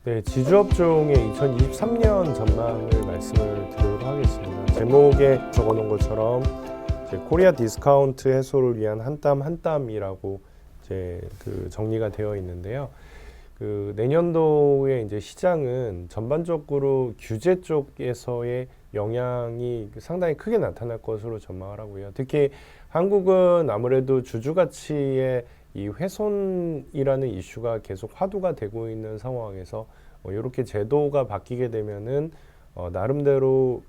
네, 지주업종의 2023년 전망을 말씀을 드리도록 하겠습니다. 제목에 적어놓은 것처럼 이제 코리아 디스카운트 해소를 위한 한 땀 한 땀이라고 이제 정리가 되어 있는데요. 내년도에 이제 시장은 전반적으로 규제 쪽에서의 영향이 상당히 크게 나타날 것으로 전망을 하고요. 특히 한국은 아무래도 주주 가치의 이 훼손이라는 이슈가 계속 화두가 되고 있는 상황에서 이렇게 제도가 바뀌게 되면은 나름대로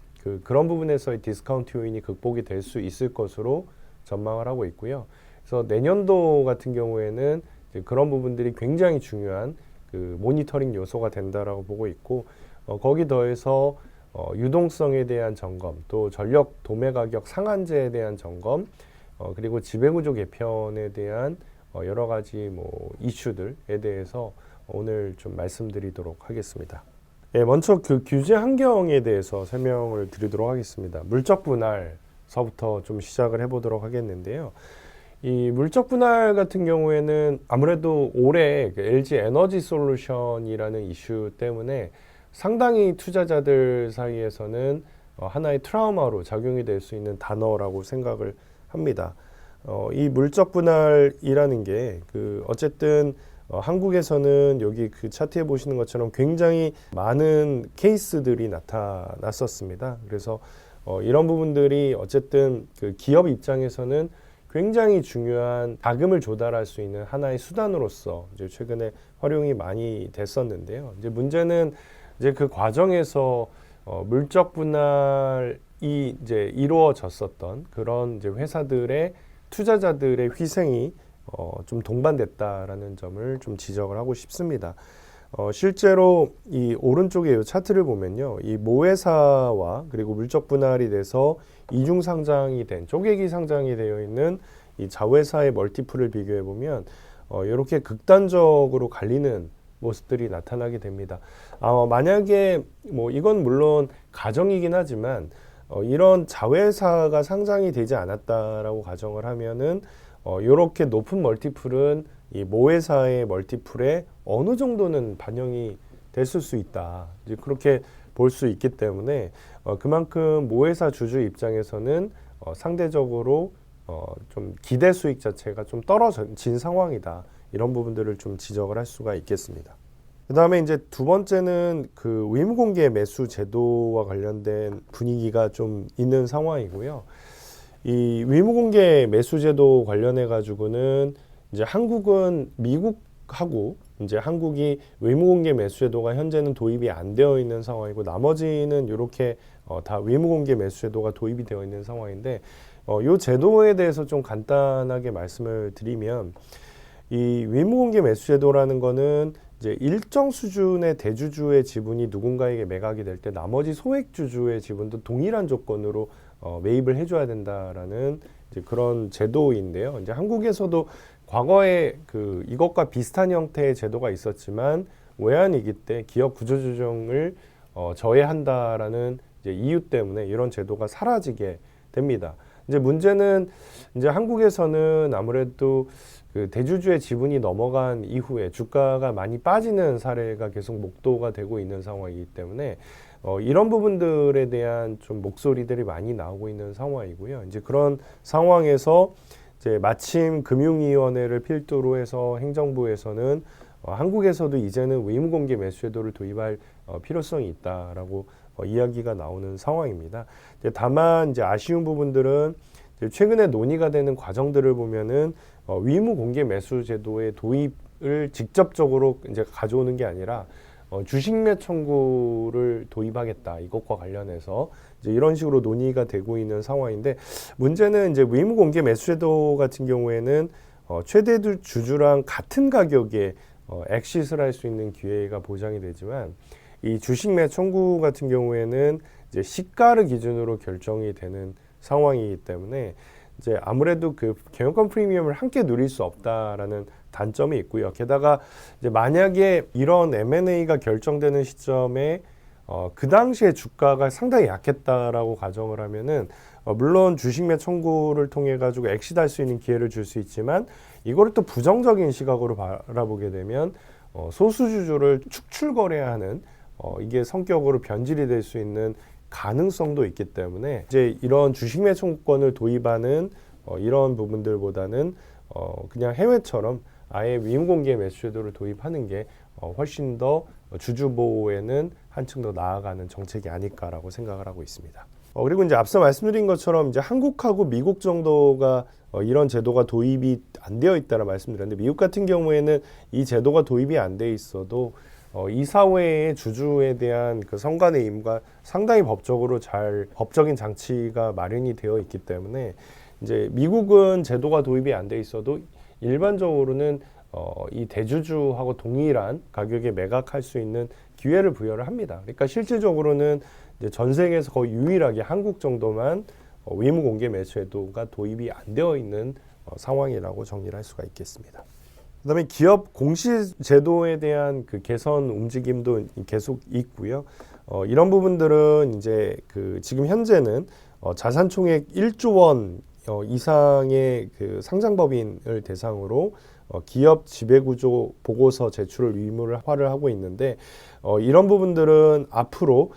그런 부분에서의 디스카운트 요인이 극복이 될 수 있을 것으로 전망을 하고 있고요. 그래서 내년도 같은 경우에는 이제 그런 부분들이 굉장히 중요한 모니터링 요소가 된다라고 보고 있고, 거기 더해서 유동성에 대한 점검, 또 전력 도매 가격 상한제에 대한 점검, 그리고 지배구조 개편에 대한 여러 가지 이슈들에 대해서 오늘 좀 말씀드리도록 하겠습니다. 예, 먼저 규제 환경에 대해서 설명을 드리도록 하겠습니다. 물적 분할서부터 좀 시작을 해보도록 하겠는데요. 이 물적 분할 같은 경우에는 아무래도 올해 LG 에너지 솔루션이라는 이슈 때문에 상당히 투자자들 사이에서는 하나의 트라우마로 작용이 될 수 있는 단어라고 생각을 합니다. 이 물적 분할이라는 게 어쨌든 한국에서는 여기 차트에 보시는 것처럼 굉장히 많은 케이스들이 나타났었습니다. 그래서 이런 부분들이 어쨌든 기업 입장에서는 굉장히 중요한 자금을 조달할 수 있는 하나의 수단으로서 이제 최근에 활용이 많이 됐었는데요. 이제 문제는 이제 그 과정에서 물적 분할이 이제 이루어졌었던 그런 이제 회사들의 투자자들의 희생이 좀 동반됐다라는 점을 좀 지적을 하고 싶습니다. 실제로 이 오른쪽에 이 차트를 보면요, 이 모회사와 그리고 물적 분할이 돼서 이중 상장이 된 쪼개기 상장이 되어 있는 이 자회사의 멀티플을 비교해 보면 이렇게 극단적으로 갈리는 모습들이 나타나게 됩니다. 만약에 이건 물론 가정이긴 하지만 이런 자회사가 상장이 되지 않았다라고 가정을 하면은 이렇게 높은 멀티플은 이 모회사의 멀티플에 어느 정도는 반영이 됐을 수 있다. 이제 그렇게 볼 수 있기 때문에 그만큼 모회사 주주 입장에서는 상대적으로 좀 기대 수익 자체가 좀 떨어진 상황이다. 이런 부분들을 좀 지적을 할 수가 있겠습니다. 그 다음에 이제 두 번째는 의무공개 매수 제도와 관련된 분위기가 좀 있는 상황이고요. 이 의무공개 매수 제도 관련해 가지고는 이제 한국은 미국하고 이제 한국이 의무공개 매수 제도가 현재는 도입이 안 되어 있는 상황이고, 나머지는 이렇게 다 의무공개 매수 제도가 도입이 되어 있는 상황인데, 이 제도에 대해서 좀 간단하게 말씀을 드리면, 이 의무공개 매수 제도라는 거는 이제 일정 수준의 대주주의 지분이 누군가에게 매각이 될 때 나머지 소액주주의 지분도 동일한 조건으로 매입을 해줘야 된다라는 이제 그런 제도인데요. 이제 한국에서도 과거에 이것과 비슷한 형태의 제도가 있었지만 외환위기 때 기업 구조조정을 저해한다라는 이제 이유 때문에 이런 제도가 사라지게 됩니다. 이제 문제는 이제 한국에서는 아무래도 대주주의 지분이 넘어간 이후에 주가가 많이 빠지는 사례가 계속 목도가 되고 있는 상황이기 때문에 이런 부분들에 대한 좀 목소리들이 많이 나오고 있는 상황이고요. 이제 그런 상황에서 이제 마침 금융위원회를 필두로 해서 행정부에서는 한국에서도 이제는 의무공개 매수제도를 도입할 필요성이 있다라고 이야기가 나오는 상황입니다. 다만 이제 아쉬운 부분들은 최근에 논의가 되는 과정들을 보면은 의무공개 매수제도의 도입을 직접적으로 이제 가져오는 게 아니라 주식매 청구를 도입하겠다, 이것과 관련해서 이제 이런 식으로 논의가 되고 있는 상황인데, 문제는 이제 의무공개 매수제도 같은 경우에는 최대 주주랑 같은 가격에 엑시스를 할 수 있는 기회가 보장이 되지만, 이 주식매 청구 같은 경우에는 이제 시가를 기준으로 결정이 되는 상황이기 때문에 이제 아무래도 경영권 프리미엄을 함께 누릴 수 없다라는 단점이 있고요. 게다가 이제 만약에 이런 M&A가 결정되는 시점에 그 당시에 주가가 상당히 약했다라고 가정을 하면은 물론 주식매 청구를 통해 가지고 엑시트할 수 있는 기회를 줄 수 있지만, 이거를 또 부정적인 시각으로 바라보게 되면 소수주주를 축출거래하는 이게 성격으로 변질이 될 수 있는 가능성도 있기 때문에 이제 이런 주식 매수권을 도입하는 이런 부분들보다는 그냥 해외처럼 아예 위임공개 매수제도를 도입하는 게 훨씬 더 주주 보호에는 한층 더 나아가는 정책이 아닐까라고 생각을 하고 있습니다. 그리고 이제 앞서 말씀드린 것처럼 이제 한국하고 미국 정도가 이런 제도가 도입이 안 되어 있다라 말씀드렸는데, 미국 같은 경우에는 이 제도가 도입이 안 돼 있어도 이사회의 주주에 대한 그 선관의 임과 상당히 법적인 장치가 마련이 되어 있기 때문에 이제 미국은 제도가 도입이 안 돼 있어도 일반적으로는 이 대주주하고 동일한 가격에 매각할 수 있는 기회를 부여를 합니다. 그러니까 실질적으로는 이제 전 세계에서 거의 유일하게 한국 정도만 위무 공개 매수제도가 도입이 안 되어 있는 상황이라고 정리를 할 수가 있겠습니다. 그다음에 기업 공시 제도에 대한 그 개선 움직임도 계속 있고요. 이런 부분들은 이제 그 지금 현재는 자산 총액 1조 원 이상의 그 상장법인을 대상으로 기업 지배구조 보고서 제출을 의무화를 하고 있는데, 이런 부분들은 앞으로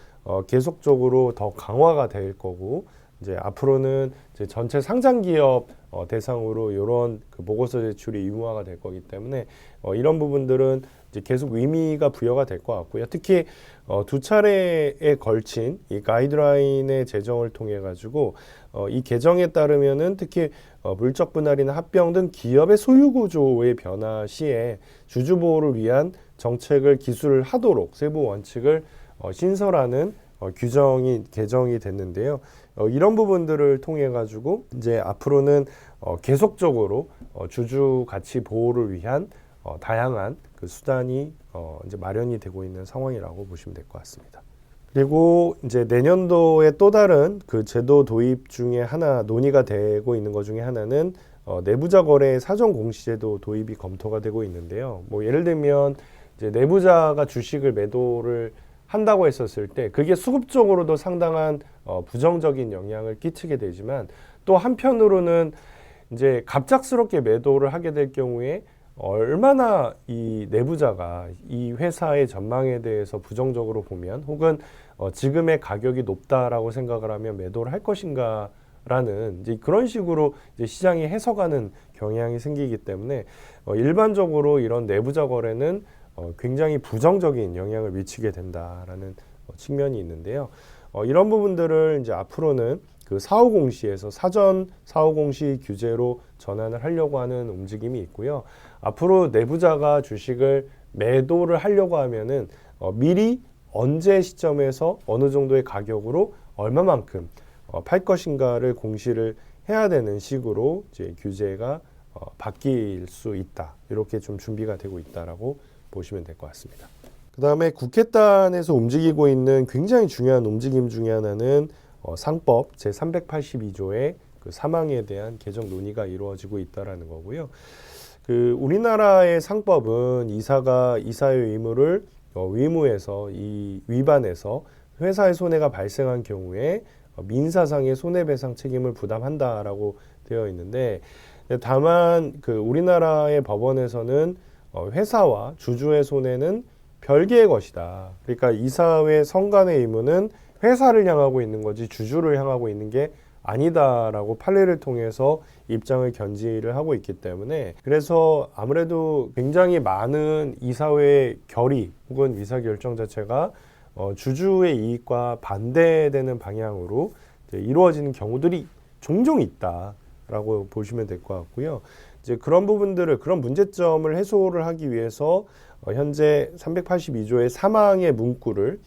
계속적으로 더 강화가 될 거고, 이제 앞으로는 이제 전체 상장 기업 대상으로 이런 그 보고서 제출이 의무화가 될 거기 때문에 이런 부분들은 이제 계속 의미가 부여가 될 것 같고요. 특히 두 차례에 걸친 이 가이드라인의 제정을 통해 가지고 이 개정에 따르면은 특히 물적 분할이나 합병 등 기업의 소유 구조의 변화 시에 주주 보호를 위한 정책을 기술을 하도록 세부 원칙을 신설하는 개정이 됐는데요. 이런 부분들을 통해 가지고 이제 앞으로는 계속적으로 주주 가치 보호를 위한 다양한 그 수단이 이제 마련이 되고 있는 상황이라고 보시면 될 것 같습니다. 그리고 이제 내년도에 또 다른 그 제도 도입 중에 하나 논의가 되고 있는 것 중에 하나는 내부자 거래 사전 공시제도 도입이 검토가 되고 있는데요. 뭐 예를 들면 이제 내부자가 주식을 매도를 한다고 했었을 때 그게 수급적으로도 상당한 부정적인 영향을 끼치게 되지만, 또 한편으로는 이제 갑작스럽게 매도를 하게 될 경우에 얼마나 이 내부자가 이 회사의 전망에 대해서 부정적으로 보면, 혹은 지금의 가격이 높다라고 생각을 하면 매도를 할 것인가라는 이제 그런 식으로 이제 시장이 해석하는 경향이 생기기 때문에 일반적으로 이런 내부자 거래는 굉장히 부정적인 영향을 미치게 된다라는 측면이 있는데요. 이런 부분들을 이제 앞으로는 그 사후공시에서 사전 사후공시 규제로 전환을 하려고 하는 움직임이 있고요. 앞으로 내부자가 주식을 매도를 하려고 하면은 미리 언제 시점에서 어느 정도의 가격으로 얼마만큼 팔 것인가를 공시를 해야 되는 식으로 이제 규제가 바뀔 수 있다. 이렇게 좀 준비가 되고 있다라고 보시면 될 것 같습니다. 그 다음에 국회단에서 움직이고 있는 굉장히 중요한 움직임 중에 하나는 상법 제382조의 그 사망에 대한 개정 논의가 이루어지고 있다라는 거고요. 그 우리나라의 상법은 이사가 이사의 의무를 위무해서 이 위반해서 회사의 손해가 발생한 경우에 민사상의 손해배상 책임을 부담한다라고 되어 있는데, 다만 그 우리나라의 법원에서는 회사와 주주의 손해는 별개의 것이다. 그러니까 이사회 선관의 의무는 회사를 향하고 있는 거지 주주를 향하고 있는 게 아니다라고 판례를 통해서 입장을 견지를 하고 있기 때문에, 그래서 아무래도 굉장히 많은 이사회의 결의 혹은 의사결정 자체가 주주의 이익과 반대되는 방향으로 이루어지는 경우들이 종종 있다라고 보시면 될 것 같고요. 이제 그런 문제점을 해소를 하기 위해서 현재 382조의 사망의 문구를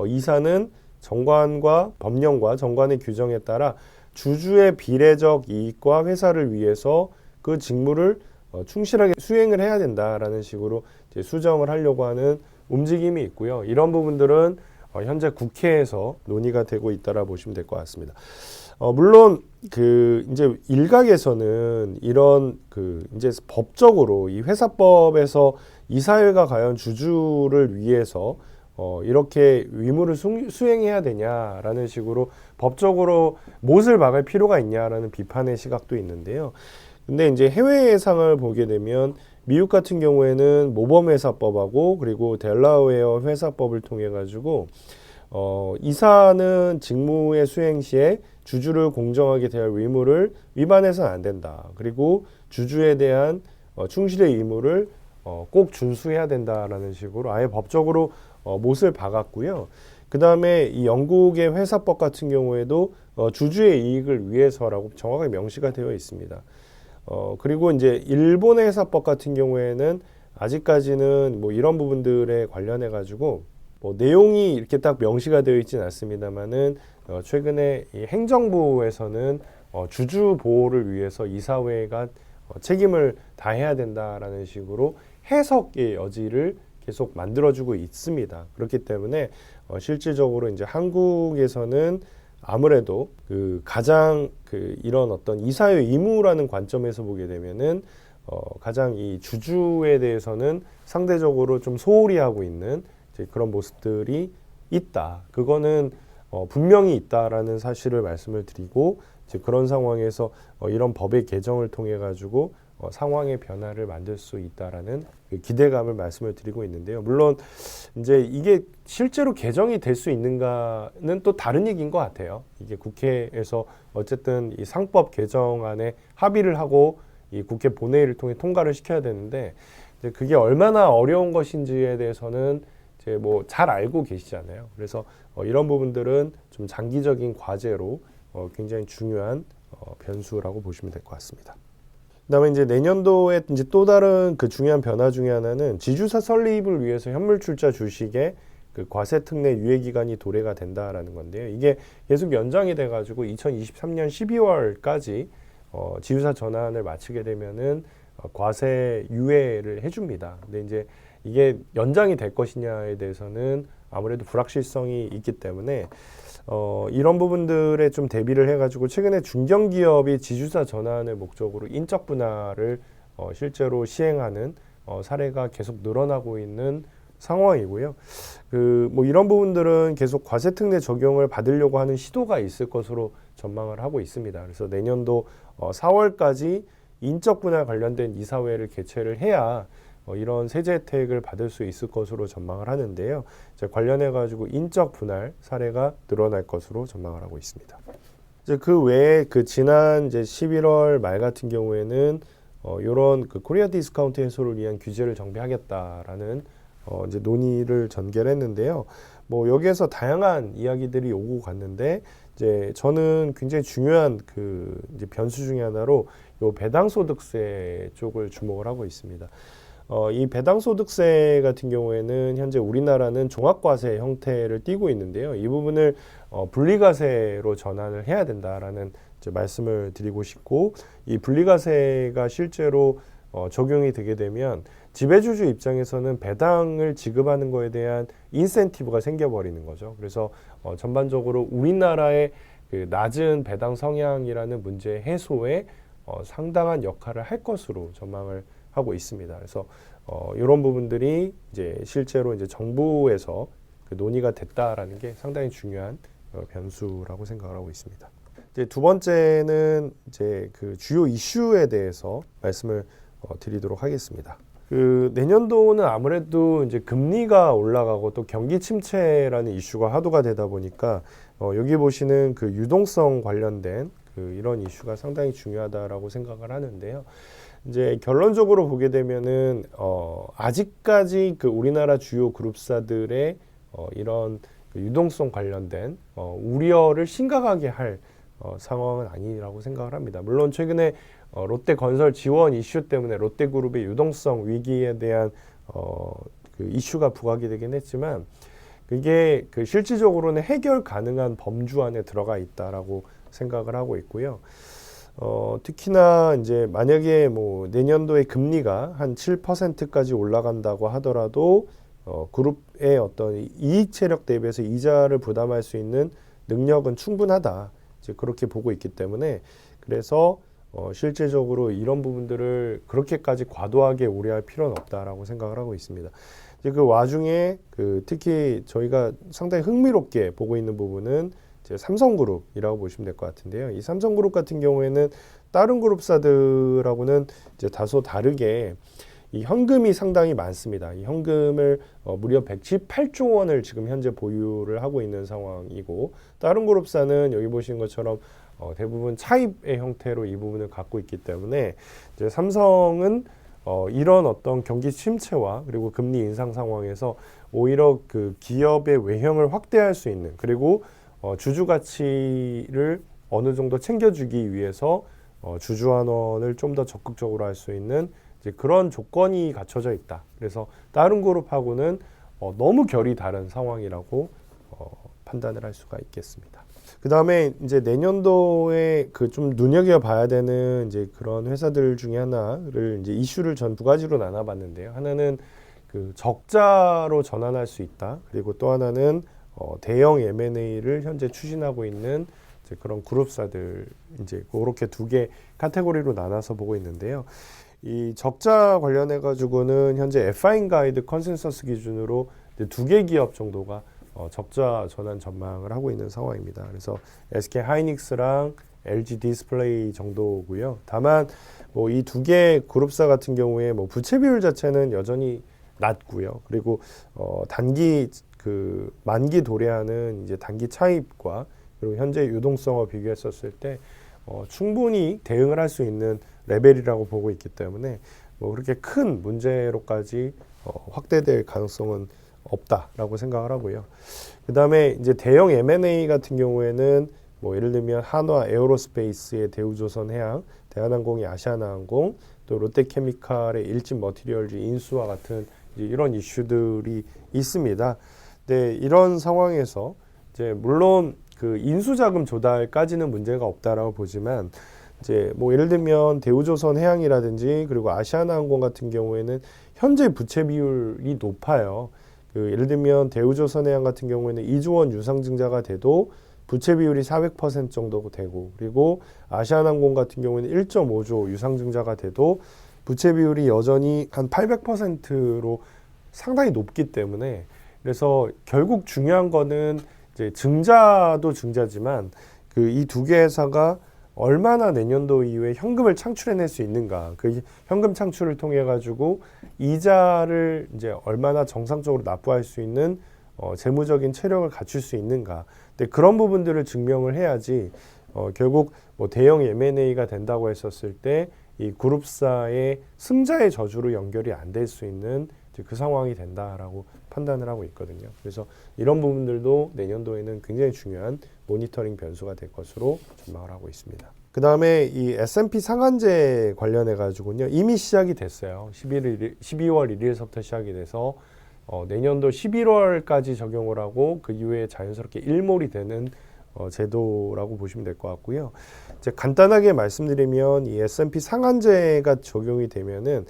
이사는 정관과 법령과 정관의 규정에 따라 주주의 비례적 이익과 회사를 위해서 그 직무를 충실하게 수행을 해야 된다라는 식으로 이제 수정을 하려고 하는 움직임이 있고요. 이런 부분들은 현재 국회에서 논의가 되고 있다라 보시면 될 것 같습니다. 물론 그 이제 일각에서는 이런 그 이제 법적으로 이 회사법에서 이사회가 과연 주주를 위해서 이렇게 의무를 수행해야 되냐라는 식으로 법적으로 못을 박을 필요가 있냐라는 비판의 시각도 있는데요. 근데 이제 해외 예상을 보게 되면 미국 같은 경우에는 모범회사법하고 그리고 델라웨어 회사법을 통해 가지고 이사는 직무의 수행 시에 주주를 공정하게 대할 의무를 위반해서는 안 된다. 그리고 주주에 대한 충실의 의무를 꼭 준수해야 된다라는 식으로 아예 법적으로 못을 박았고요. 그 다음에 이 영국의 회사법 같은 경우에도 주주의 이익을 위해서라고 정확하게 명시가 되어 있습니다. 그리고 이제 일본의 회사법 같은 경우에는 아직까지는 뭐 이런 부분들에 관련해 가지고 뭐 내용이 이렇게 딱 명시가 되어 있지는 않습니다만은 최근에 이 행정부에서는 주주 보호를 위해서 이사회가 책임을 다해야 된다라는 식으로 해석의 여지를 계속 만들어주고 있습니다. 그렇기 때문에 실질적으로 이제 한국에서는 아무래도 그 가장 그 이런 어떤 이사회 의무라는 관점에서 보게 되면은 가장 이 주주에 대해서는 상대적으로 좀 소홀히 하고 있는 이제 그런 모습들이 있다. 그거는 분명히 있다라는 사실을 말씀을 드리고 이제 그런 상황에서 이런 법의 개정을 통해 가지고 상황의 변화를 만들 수 있다라는 그 기대감을 말씀을 드리고 있는데요. 물론 이제 이게 실제로 개정이 될 수 있는가는 또 다른 얘기인 것 같아요. 이게 국회에서 어쨌든 이 상법 개정안에 합의를 하고 이 국회 본회의를 통해 통과를 시켜야 되는데 이제 그게 얼마나 어려운 것인지에 대해서는 이제 뭐 잘 알고 계시잖아요. 그래서 이런 부분들은 좀 장기적인 과제로 굉장히 중요한 변수라고 보시면 될 것 같습니다. 그다음에 이제 내년도에 이제 또 다른 그 중요한 변화 중에 하나는 지주사 설립을 위해서 현물출자 주식의 그 과세 특례 유예 기간이 도래가 된다라는 건데요. 이게 계속 연장이 돼가지고 2023년 12월까지 지주사 전환을 마치게 되면은 과세 유예를 해줍니다. 근데 이제 이게 연장이 될 것이냐에 대해서는 아무래도 불확실성이 있기 때문에 이런 부분들에 좀 대비를 해가지고 최근에 중견기업이 지주사 전환을 목적으로 인적 분할을 실제로 시행하는 사례가 계속 늘어나고 있는 상황이고요. 그 뭐 이런 부분들은 계속 과세특례 적용을 받으려고 하는 시도가 있을 것으로 전망을 하고 있습니다. 그래서 내년도 4월까지 인적 분할 관련된 이사회를 개최를 해야 이런 세제 혜택을 받을 수 있을 것으로 전망을 하는데요. 이제 관련해 가지고 인적 분할 사례가 늘어날 것으로 전망을 하고 있습니다. 이제 그 외에 그 지난 이제 11월 말 같은 경우에는 이런 그 코리아 디스카운트 해소를 위한 규제를 정비하겠다라는 이제 논의를 전개했는데요. 뭐 여기에서 다양한 이야기들이 오고 갔는데 이제 저는 굉장히 중요한 그 이제 변수 중에 하나로 요 배당소득세 쪽을 주목을 하고 있습니다. 이 배당소득세 같은 경우에는 현재 우리나라는 종합과세 형태를 띠고 있는데요. 이 부분을 분리과세로 전환을 해야 된다라는 이제 말씀을 드리고 싶고, 이 분리과세가 실제로 적용이 되게 되면 지배주주 입장에서는 배당을 지급하는 거에 대한 인센티브가 생겨버리는 거죠. 그래서 전반적으로 우리나라의 그 낮은 배당 성향이라는 문제 해소에 상당한 역할을 할 것으로 전망을 하고 있습니다. 그래서 이런 부분들이 이제 실제로 이제 정부에서 그 논의가 됐다라는 게 상당히 중요한 변수라고 생각을 하고 있습니다. 이제 두 번째는 이제 그 주요 이슈에 대해서 말씀을 드리도록 하겠습니다. 그 내년도는 아무래도 이제 금리가 올라가고 또 경기 침체라는 이슈가 하도가 되다 보니까 여기 보시는 그 유동성 관련된 그 이런 이슈가 상당히 중요하다라고 생각을 하는데요. 이제 결론적으로 보게 되면은 아직까지 그 우리나라 주요 그룹사들의 이런 그 유동성 관련된 우려를 심각하게 할 상황은 아니라고 생각을 합니다. 물론 최근에 롯데건설 지원 이슈 때문에 롯데그룹의 유동성 위기에 대한 그 이슈가 부각이 되긴 했지만 그게 그 실질적으로는 해결 가능한 범주 안에 들어가 있다라고 생각을 하고 있고요. 특히나 이제 만약에 뭐 내년도에 금리가 한 7%까지 올라간다고 하더라도 그룹의 어떤 이익 체력 대비해서 이자를 부담할 수 있는 능력은 충분하다. 이제 그렇게 보고 있기 때문에 그래서 실질적으로 이런 부분들을 그렇게까지 과도하게 우려할 필요는 없다라고 생각을 하고 있습니다. 이제 그 와중에 그 특히 저희가 상당히 흥미롭게 보고 있는 부분은 이제 삼성그룹이라고 보시면 될 것 같은데요. 이 삼성그룹 같은 경우에는 다른 그룹사들하고는 이제 다소 다르게 이 현금이 상당히 많습니다. 이 현금을 무려 118조 원을 지금 현재 보유를 하고 있는 상황이고, 다른 그룹사는 여기 보시는 것처럼 대부분 차입의 형태로 이 부분을 갖고 있기 때문에 이제 삼성은 이런 어떤 경기 침체와 그리고 금리 인상 상황에서 오히려 그 기업의 외형을 확대할 수 있는, 그리고 주주 가치를 어느 정도 챙겨주기 위해서 주주환원을 좀 더 적극적으로 할 수 있는 이제 그런 조건이 갖춰져 있다. 그래서 다른 그룹하고는 너무 결이 다른 상황이라고 판단을 할 수가 있겠습니다. 그 다음에 이제 내년도에 그 좀 눈여겨봐야 되는 이제 그런 회사들 중에 하나를 이제 이슈를 전 두 가지로 나눠봤는데요. 하나는 그 적자로 전환할 수 있다. 그리고 또 하나는 대형 M&A를 현재 추진하고 있는 이제 그런 그룹사들, 이제 그렇게 두 개 카테고리로 나눠서 보고 있는데요. 이 적자 관련해 가지고는 현재 Fine 가이드 컨센서스 기준으로 두 개 기업 정도가 적자 전환 전망을 하고 있는 상황입니다. 그래서 SK 하이닉스랑 LG 디스플레이 정도고요. 다만 뭐 이 두 개 그룹사 같은 경우에 뭐 부채 비율 자체는 여전히 낮고요. 그리고 단기 그 만기 도래하는 이제 단기 차입과 그리고 현재 유동성을 비교했었을 때 충분히 대응을 할 수 있는 레벨이라고 보고 있기 때문에 뭐 그렇게 큰 문제로까지 확대될 가능성은 없다라고 생각을 하고요. 그 다음에 이제 대형 M&A 같은 경우에는 뭐 예를 들면 한화 에어로스페이스의 대우조선해양, 대한항공의 아시아나항공, 또 롯데케미칼의 일진머티리얼즈 인수와 같은 이제 이런 이슈들이 있습니다. 네, 이런 상황에서 이제 물론 그 인수자금 조달까지는 문제가 없다라고 보지만 이제 뭐 예를 들면 대우조선해양이라든지 그리고 아시아나항공 같은 경우에는 현재 부채 비율이 높아요. 그 예를 들면 대우조선해양 같은 경우에는 2조 원 유상증자가 돼도 부채 비율이 400% 정도 되고, 그리고 아시아나항공 같은 경우에는 1.5조 유상증자가 돼도 부채 비율이 여전히 한 800%로 상당히 높기 때문에, 그래서 결국 중요한 거는 이제 증자도 증자지만 그 이 두 개 회사가 얼마나 내년도 이후에 현금을 창출해낼 수 있는가, 그 현금 창출을 통해 가지고 이자를 이제 얼마나 정상적으로 납부할 수 있는 재무적인 체력을 갖출 수 있는가. 근데 그런 부분들을 증명을 해야지 결국 뭐 대형 M&A가 된다고 했었을 때 이 그룹사의 승자의 저주로 연결이 안 될 수 있는 그 상황이 된다라고 판단을 하고 있거든요. 그래서 이런 부분들도 내년도에는 굉장히 중요한 모니터링 변수가 될 것으로 전망을 하고 있습니다. 그 다음에 이 S&P 상한제 관련해 가지고는요, 이미 시작이 됐어요. 12월 1일서부터 시작이 돼서 내년도 11월까지 적용을 하고 그 이후에 자연스럽게 일몰이 되는 제도라고 보시면 될 것 같고요. 이제 간단하게 말씀드리면 이 S&P 상한제가 적용이 되면은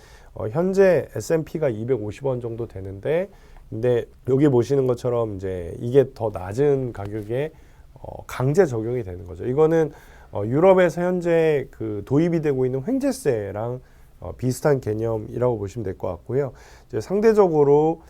현재 S&P가 250원 정도 되는데, 근데 여기 보시는 것처럼 이제 이게 더 낮은 가격에 강제 적용이 되는 거죠. 이거는 유럽에서 현재 그 도입이 되고 있는 횡재세랑 비슷한 개념이라고 보시면 될 것 같고요. 이제 상대적으로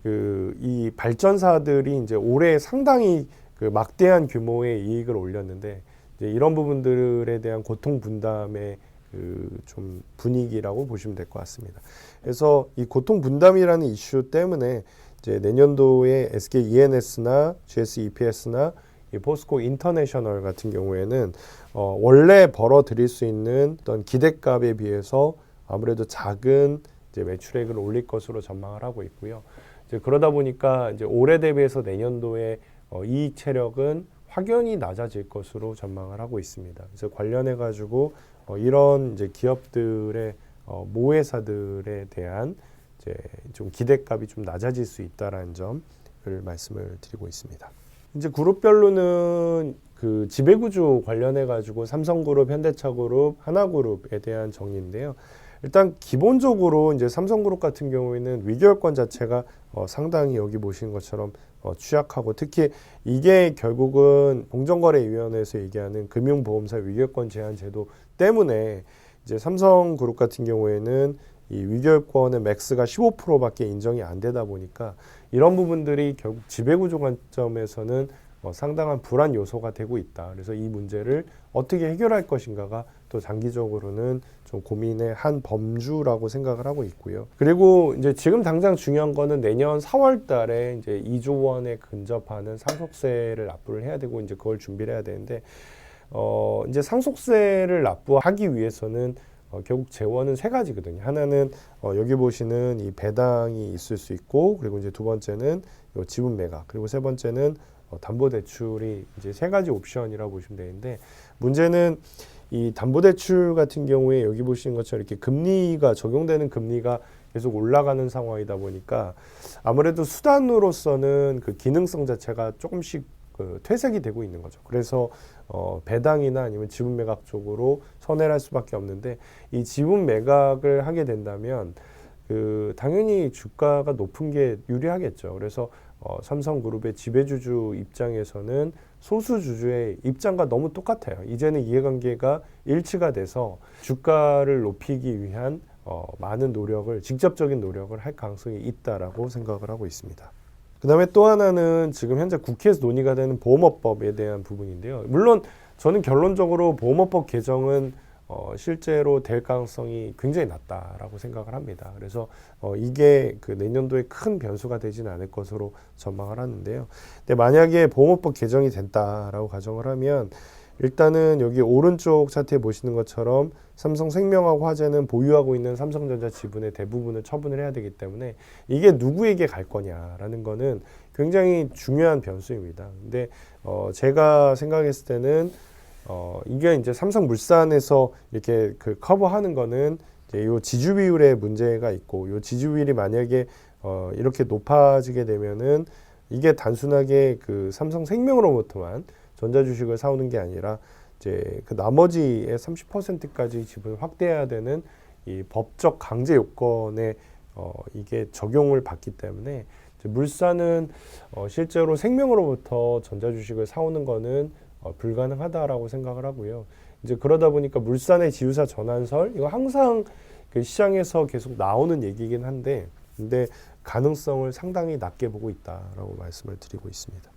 그 이 발전사들이 이제 올해 상당히 그 막대한 규모의 이익을 올렸는데, 이제 이런 부분들에 대한 고통 분담의 그 좀 분위기라고 보시면 될 것 같습니다. 그래서 이 고통 분담이라는 이슈 때문에 이제 내년도에 SK E&S나 GS EPS나 이 포스코 인터내셔널 같은 경우에는 원래 벌어들일 수 있는 어떤 기대값에 비해서 아무래도 작은 이제 매출액을 올릴 것으로 전망을 하고 있고요. 이제 그러다 보니까 이제 올해 대비해서 내년도에 이익 체력은 확연히 낮아질 것으로 전망을 하고 있습니다. 그래서 관련해 가지고 이런 이제 기업들의 모회사들에 대한 이제 좀 기대값이 좀 낮아질 수 있다라는 점을 말씀을 드리고 있습니다. 이제 그룹별로는 그 지배구조 관련해 가지고 삼성그룹, 현대차그룹, 하나그룹에 대한 정리인데요. 일단 기본적으로 이제 삼성그룹 같은 경우에는 위기여건 자체가 상당히 여기 보시는 것처럼 취약하고, 특히 이게 결국은 공정거래위원회에서 얘기하는 금융보험사 위기여건 제한 제도 때문에 이제 삼성그룹 같은 경우에는 이 위기여건의 맥스가 15%밖에 인정이 안 되다 보니까 이런 부분들이 결국 지배구조 관점에서는 상당한 불안 요소가 되고 있다. 그래서 이 문제를 어떻게 해결할 것인가가 또 장기적으로는 좀 고민의 한 범주라고 생각을 하고 있고요. 그리고 이제 지금 당장 중요한 거는 내년 4월 달에 이제 2조 원에 근접하는 상속세를 납부를 해야 되고 이제 그걸 준비를 해야 되는데 이제 상속세를 납부하기 위해서는 결국 재원은 세 가지거든요. 하나는 여기 보시는 이 배당이 있을 수 있고, 그리고 이제 두 번째는 요 지분 매각, 그리고 세 번째는 담보대출이 이제 세 가지 옵션이라고 보시면 되는데, 문제는 이 담보대출 같은 경우에 여기 보시는 것처럼 이렇게 금리가 적용되는 금리가 계속 올라가는 상황이다 보니까 아무래도 수단으로서는 그 기능성 자체가 조금씩 그 퇴색이 되고 있는 거죠. 그래서 배당이나 아니면 지분 매각 쪽으로 선회를 할 수밖에 없는데, 이 지분 매각을 하게 된다면 그 당연히 주가가 높은 게 유리하겠죠. 그래서 삼성그룹의 지배주주 입장에서는 소수주주의 입장과 너무 똑같아요. 이제는 이해관계가 일치가 돼서 주가를 높이기 위한 많은 노력을, 직접적인 노력을 할 가능성이 있다라고 생각을 하고 있습니다. 그 다음에 또 하나는 지금 현재 국회에서 논의가 되는 보험업법에 대한 부분인데요. 물론 저는 결론적으로 보험업법 개정은 실제로 될 가능성이 굉장히 낮다라고 생각을 합니다. 그래서 이게 그 내년도에 큰 변수가 되지는 않을 것으로 전망을 하는데요. 근데 만약에 보험업법 개정이 된다라고 가정을 하면 일단은 여기 오른쪽 차트에 보시는 것처럼 삼성생명하고 화재는 보유하고 있는 삼성전자 지분의 대부분을 처분을 해야 되기 때문에 이게 누구에게 갈 거냐라는 거는 굉장히 중요한 변수입니다. 근데 제가 생각했을 때는 이게 이제 삼성물산에서 이렇게 그 커버하는 거는 이제 요 지주 비율에 문제가 있고, 요 지주 비율이 만약에 이렇게 높아지게 되면은 이게 단순하게 그 삼성생명으로부터만 전자주식을 사오는 게 아니라 이제 그 나머지의 30%까지 지분을 확대해야 되는 이 법적 강제 요건에 이게 적용을 받기 때문에 이제 물산은 실제로 생명으로부터 전자주식을 사오는 거는 불가능하다라고 생각을 하고요. 이제 그러다 보니까 물산의 지주사 전환설, 이거 항상 그 시장에서 계속 나오는 얘기긴 한데, 근데 가능성을 상당히 낮게 보고 있다라고 말씀을 드리고 있습니다.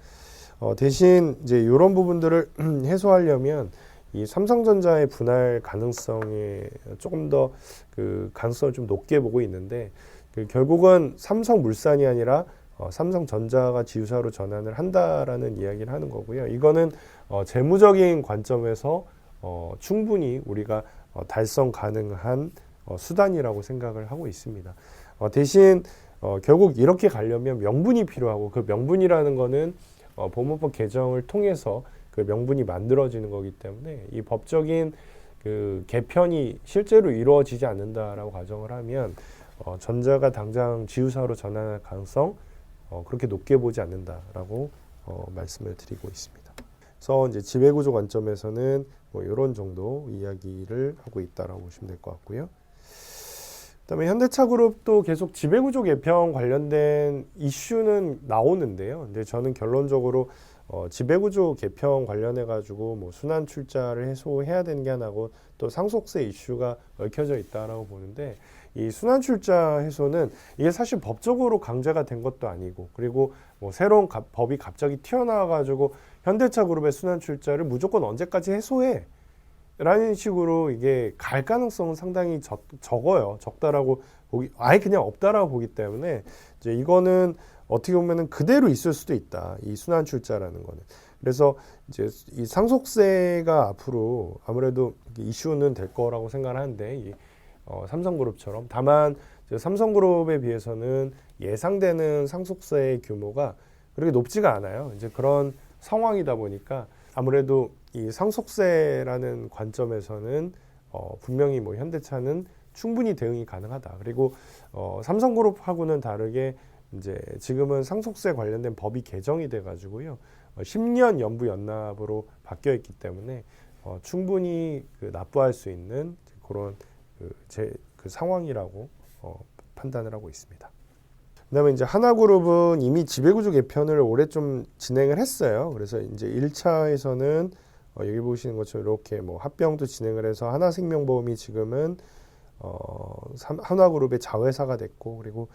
대신 이제 이런 부분들을 해소하려면 이 삼성전자의 분할 가능성에 조금 더 그 가능성을 좀 높게 보고 있는데, 그 결국은 삼성물산이 아니라 삼성전자가 지주사로 전환을 한다라는 이야기를 하는 거고요. 이거는 재무적인 관점에서 충분히 우리가 달성 가능한 수단이라고 생각을 하고 있습니다. 대신 결국 이렇게 가려면 명분이 필요하고, 그 명분이라는 거는 보험법 개정을 통해서 그 명분이 만들어지는 거기 때문에 이 법적인 그 개편이 실제로 이루어지지 않는다라고 가정을 하면 전자가 당장 지주사로 전환할 가능성 그렇게 높게 보지 않는다라고 말씀을 드리고 있습니다. 그래서 이제 지배구조 관점에서는 뭐 이런 정도 이야기를 하고 있다라고 보시면 될 것 같고요. 그다음에 현대차그룹도 계속 지배구조 개편 관련된 이슈는 나오는데요. 근데 저는 결론적으로 지배구조 개편 관련해 가지고 뭐 순환 출자를 해소해야 되는 게 하나고, 또 상속세 이슈가 얽혀져 있다라고 보는데, 이 순환 출자 해소는 이게 사실 법적으로 강제가 된 것도 아니고, 그리고 뭐 새로운 법이 갑자기 튀어나와 가지고 현대차그룹의 순환 출자를 무조건 언제까지 해소해 라는 식으로 이게 갈 가능성은 상당히 적어요. 적다라고 보기, 아예 그냥 없다라고 보기 때문에 이제 이거는 어떻게 보면은 그대로 있을 수도 있다. 이 순환 출자라는 거는. 그래서 이제 이 상속세가 앞으로 아무래도 이슈는 될 거라고 생각을 하는데, 이 삼성그룹처럼, 다만 이제 삼성그룹에 비해서는 예상되는 상속세의 규모가 그렇게 높지가 않아요. 이제 그런 상황이다 보니까 아무래도 이 상속세라는 관점에서는 분명히 뭐 현대차는 충분히 대응이 가능하다. 그리고 삼성그룹하고는 다르게 이제 지금은 상속세 관련된 법이 개정이 돼 가지고요. 10년 연부 연납으로 바뀌어 있기 때문에 충분히 그 납부할 수 있는 그런 그 상황이라고 판단을 하고 있습니다. 그다음에 이제 하나그룹은 이미 지배구조 개편을 올해 좀 진행을 했어요. 그래서 이제 1차에서는 여기 보시는 것처럼 이렇게 뭐 합병도 진행을 해서 하나생명보험이 지금은 하나그룹의 자회사가 됐고, 그리고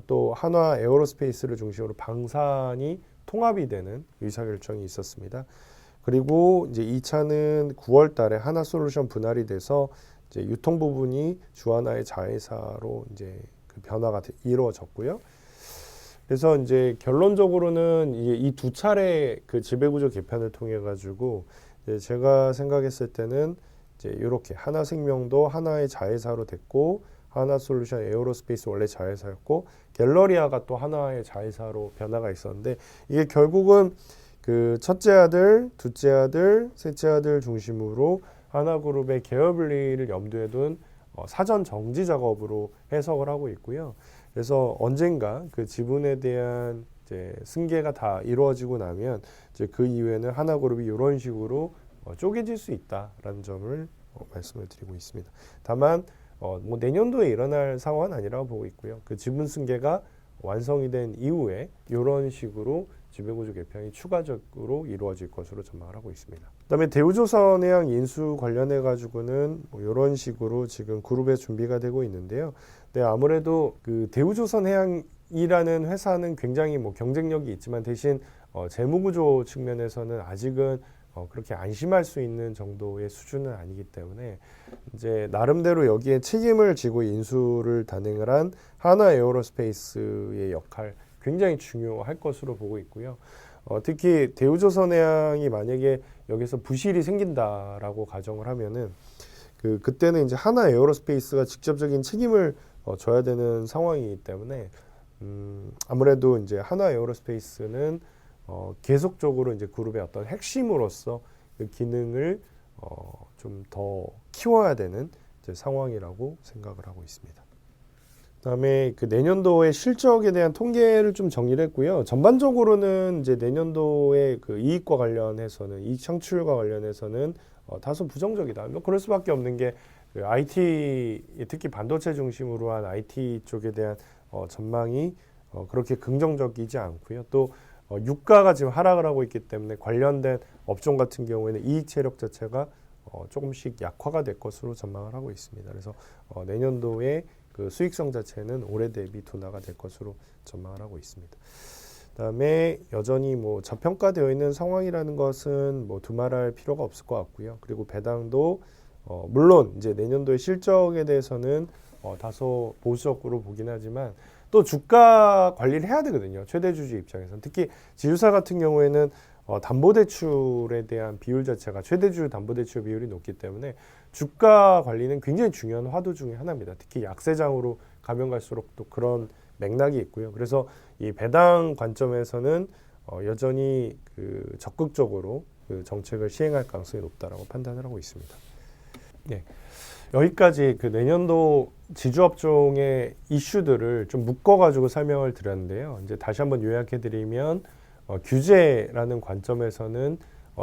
또 한화 에어로스페이스를 중심으로 방산이 통합이 되는 의사결정이 있었습니다. 그리고 이제 2차는 9월 달에 하나솔루션 분할이 돼서 이제 유통 부분이 주하나의 자회사로 이제 그 변화가 이루어졌고요. 그래서 이제 결론적으로는 이 두 차례 그 지배구조 개편을 통해 가지고 제가 생각했을 때는 이제 이렇게 하나생명도 하나의 자회사로 됐고, 하나솔루션 에어로스페이스 원래 자회사였고, 갤러리아가 또 하나의 자회사로 변화가 있었는데, 이게 결국은 그 첫째 아들, 둘째 아들, 셋째 아들 중심으로 하나그룹의 계열 분리를 염두에 둔 사전 정지 작업으로 해석을 하고 있고요. 그래서 언젠가 그 지분에 대한 이제 승계가 다 이루어지고 나면 이제 그 이후에는 하나그룹이 이런 식으로 쪼개질 수 있다라는 점을 말씀을 드리고 있습니다. 다만 뭐 내년도에 일어날 상황은 아니라고 보고 있고요. 그 지분 승계가 완성이 된 이후에 이런 식으로 지배구조 개편이 추가적으로 이루어질 것으로 전망을 하고 있습니다. 그다음에 대우조선해양 인수 관련해 가지고는 뭐 이런 식으로 지금 그룹에 준비가 되고 있는데요. 네, 아무래도 그 대우조선해양이라는 회사는 굉장히 뭐 경쟁력이 있지만 대신 재무구조 측면에서는 아직은 그렇게 안심할 수 있는 정도의 수준은 아니기 때문에 이제 나름대로 여기에 책임을 지고 인수를 단행을 한 하나에어로스페이스의 역할 굉장히 중요할 것으로 보고 있고요. 특히 대우조선해양이 만약에 여기서 부실이 생긴다라고 가정을 하면은 그때는 이제 하나에어로스페이스가 직접적인 책임을 져야 되는 상황이기 때문에 아무래도 이제 하나에어로스페이스는 계속적으로 이제 그룹의 어떤 핵심으로서 그 기능을 좀 더 키워야 되는 이제 상황이라고 생각을 하고 있습니다. 그다음에 그 내년도의 실적에 대한 통계를 좀 정리를 했고요. 전반적으로는 이제 내년도의 그 이익과 관련해서는 이익 창출과 관련해서는 다소 부정적이다. 뭐 그럴 수밖에 없는 게 그 IT 특히 반도체 중심으로 한 IT 쪽에 대한 전망이 그렇게 긍정적이지 않고요. 또 유가가 지금 하락을 하고 있기 때문에 관련된 업종 같은 경우에는 이익 체력 자체가 조금씩 약화가 될 것으로 전망을 하고 있습니다. 그래서 내년도에 그 수익성 자체는 올해 대비 둔화가 될 것으로 전망을 하고 있습니다. 그다음에 여전히 뭐 저평가되어 있는 상황이라는 것은 뭐 두말할 필요가 없을 것 같고요. 그리고 배당도 물론 이제 내년도의 실적에 대해서는 다소 보수적으로 보긴 하지만 또 주가 관리를 해야 되거든요. 최대 주주 입장에서는. 특히 지주사 같은 경우에는 담보대출에 대한 비율 자체가 최대주 담보대출 비율이 높기 때문에 주가 관리는 굉장히 중요한 화두 중에 하나입니다. 특히 약세장으로 가면 갈수록 또 그런 맥락이 있고요. 그래서 이 배당 관점에서는 여전히 그 적극적으로 그 정책을 시행할 가능성이 높다라고 판단을 하고 있습니다. 네. 여기까지 그 내년도 지주업종의 이슈들을 좀 묶어가지고 설명을 드렸는데요. 이제 다시 한번 요약해드리면 규제라는 관점에서는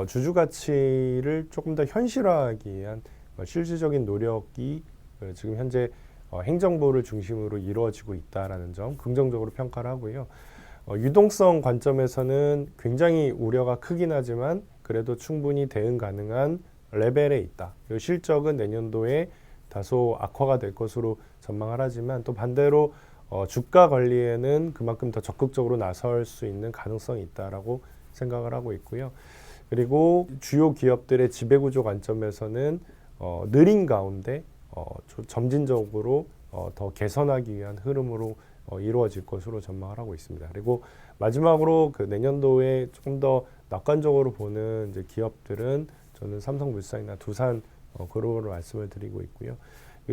주주 가치를 조금 더 현실화하기 위한 실질적인 노력이 지금 현재 행정부를 중심으로 이루어지고 있다라는 점 긍정적으로 평가를 하고요. 유동성 관점에서는 굉장히 우려가 크긴 하지만 그래도 충분히 대응 가능한 레벨에 있다. 이 실적은 내년도에 다소 악화가 될 것으로 전망을 하지만 또 반대로 주가 관리에는 그만큼 더 적극적으로 나설 수 있는 가능성이 있다라고 생각을 하고 있고요. 그리고 주요 기업들의 지배구조 관점에서는 느린 가운데 점진적으로 더 개선하기 위한 흐름으로 이루어질 것으로 전망을 하고 있습니다. 그리고 마지막으로 그 내년도에 조금 더 낙관적으로 보는 이제 기업들은 저는 삼성물산이나 두산 그룹으로 말씀을 드리고 있고요.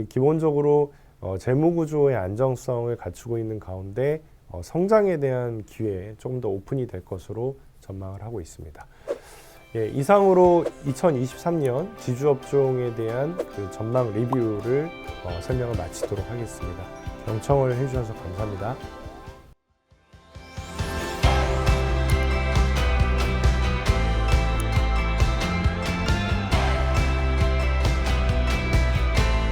기본적으로 재무구조의 안정성을 갖추고 있는 가운데 성장에 대한 기회에 조금 더 오픈이 될 것으로 전망을 하고 있습니다. 예, 이상으로 2023년 지주업종에 대한 그 전망 리뷰를 설명을 마치도록 하겠습니다. 경청을 해주셔서 감사합니다.